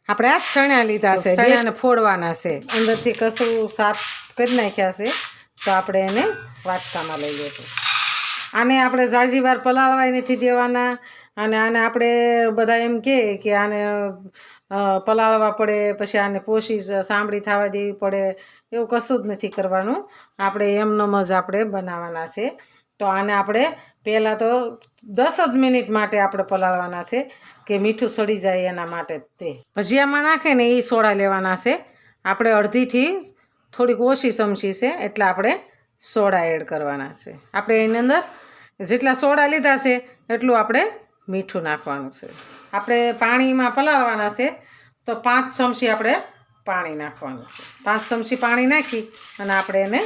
આપણે આ ચણા લીધા છે, ચણાને ફોડવાના છે, અંદરથી કશું સાફ કરી નાખ્યા છે. તો આપણે એને વાટકામાં લઈ લઈશું. આને આપણે ઝાઝી વાર પલાળવાય નથી દેવાના. અને આને આપણે બધા એમ કહે કે આને પલાળવા પડે, પછી આને પોષી સાંભળી થવા દેવી પડે, એવું કશું જ નથી કરવાનું. આપણે એમનેમ જ આપણે બનાવવાના છે. તો આને આપણે પહેલાં તો 10 જ મિનિટ માટે આપણે પલાળવાના છે કે મીઠું સડી જાય એના માટે. તે ભજીયામાં નાખે ને એ સોડા લેવાના છે. આપણે અડધીથી થોડીક ઓછી ચમચી છે એટલે આપણે સોડા એડ કરવાના છે. આપણે એની અંદર જેટલા સોડા લીધા છે એટલું આપણે મીઠું નાખવાનું છે. આપણે પાણીમાં પલાળવાના છે તો 5 ચમચી આપણે પાણી નાખવાનું છે. 5 ચમચી પાણી નાખી અને આપણે એને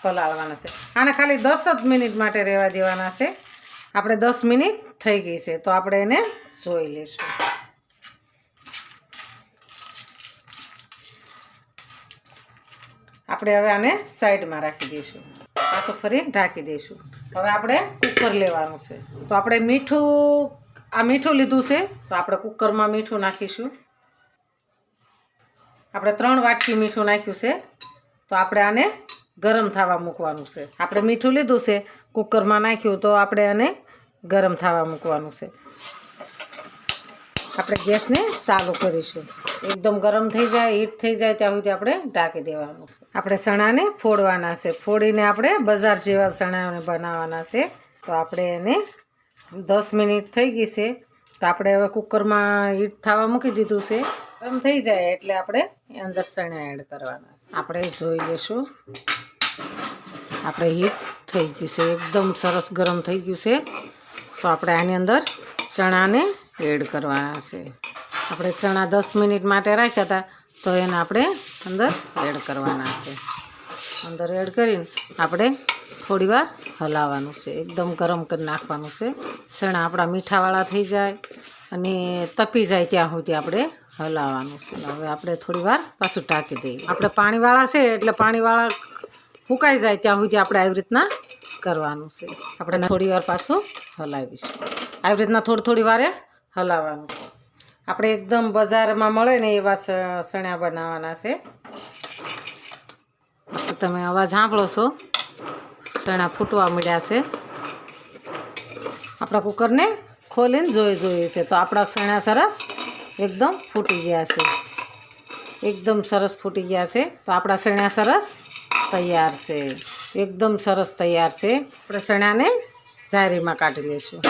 પલાળવાના છે. આને ખાલી 10 જ મિનિટ માટે રહેવા દેવાના છે. આપણે 10 મિનિટ થઈ ગઈ છે તો આપણે એને જોઈ લઈશું. આપણે હવે આને સાઈડમાં રાખી દઈશું. પાછું ફરી ઢાંકી દઈશું. હવે આપણે કુકર લેવાનું છે. તો આપણે મીઠું લીધું છે તો આપણે કુકરમાં મીઠું નાખીશું. આપણે 3 વાટકી મીઠું નાખ્યું છે. તો આપણે આને ગરમ થવા મૂકવાનું છે. આપણે મીઠું લીધું છે, કુકરમાં નાખ્યું, તો આપણે આને ગરમ થવા મૂકવાનું છે. આપણે ગેસને ચાલુ કરીશું. એકદમ ગરમ થઈ જાય, હીટ થઈ જાય ત્યાં સુધી આપણે ઢાંકી દેવાનું છે. આપણે ચણાને ફોડવાના છે. ફોડીને આપણે બજાર જેવા ચણાને બનાવવાના છે. તો આપણે એને 10 મિનિટ થઈ ગઈ છે. તો આપણે હવે કુકરમાં હીટ થવા મૂકી દીધું છે. ગરમ થઈ જાય એટલે આપણે અંદર ચણા એડ કરવાના છે. આપણે જોઈ લઈશું. આપણે હીટ થઈ ગયું છે, એકદમ સરસ ગરમ થઈ ગયું છે. તો આપણે આની અંદર ચણાને એડ કરવાના છે. આપણે ચણા 10 મિનિટ માટે રાખ્યા હતા તો એને આપણે અંદર એડ કરવાના છે. અંદર એડ કરીને આપણે થોડીવાર હલાવવાનું છે. એકદમ ગરમ કરી નાખવાનું છે. ચણા આપણા મીઠાવાળા થઈ જાય અને તપી જાય ત્યાં સુધી આપણે હલાવવાનું છે. હવે આપણે થોડીવાર પાછું ઢાંકી દઈએ. આપણે પાણીવાળા છે એટલે પાણીવાળા ફૂંકાઈ જાય ત્યાં સુધી આપણે આવી રીતના કરવાનું છે. આપણે થોડીવાર પાછું હલાવીશું. આવી રીતના થોડી વારે હલાવવાનું છે. આપણે એકદમ બજારમાં મળે ને એવા ચણા બનાવવાના છે. તમે અવાજ સાંભળો છો, ચણા ફૂટવા મળ્યા છે. આપણા કુકરને ખોલીને જોઈએ છે તો આપણા ચણા સરસ એકદમ ફૂટી ગયા છે. એકદમ સરસ ફૂટી ગયા છે. તો આપણા ચણા સરસ તૈયાર છે. એકદમ સરસ તૈયાર છે. આપણે ચણાને ઝારીમાં કાઢી લઈશું.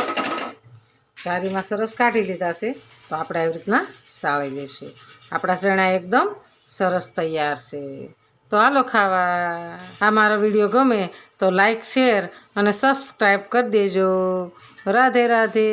ઝારીમાં સરસ કાઢી લીધા છે. તો આપણે આવી રીતના સાળી લઈશું. આપણા ચણા એકદમ સરસ તૈયાર છે. તો હાલો ખાવા. આ મારો વિડીયો ગમે તો લાઈક, શેર અને સબસ્ક્રાઈબ કરી દેજો. રાધે રાધે.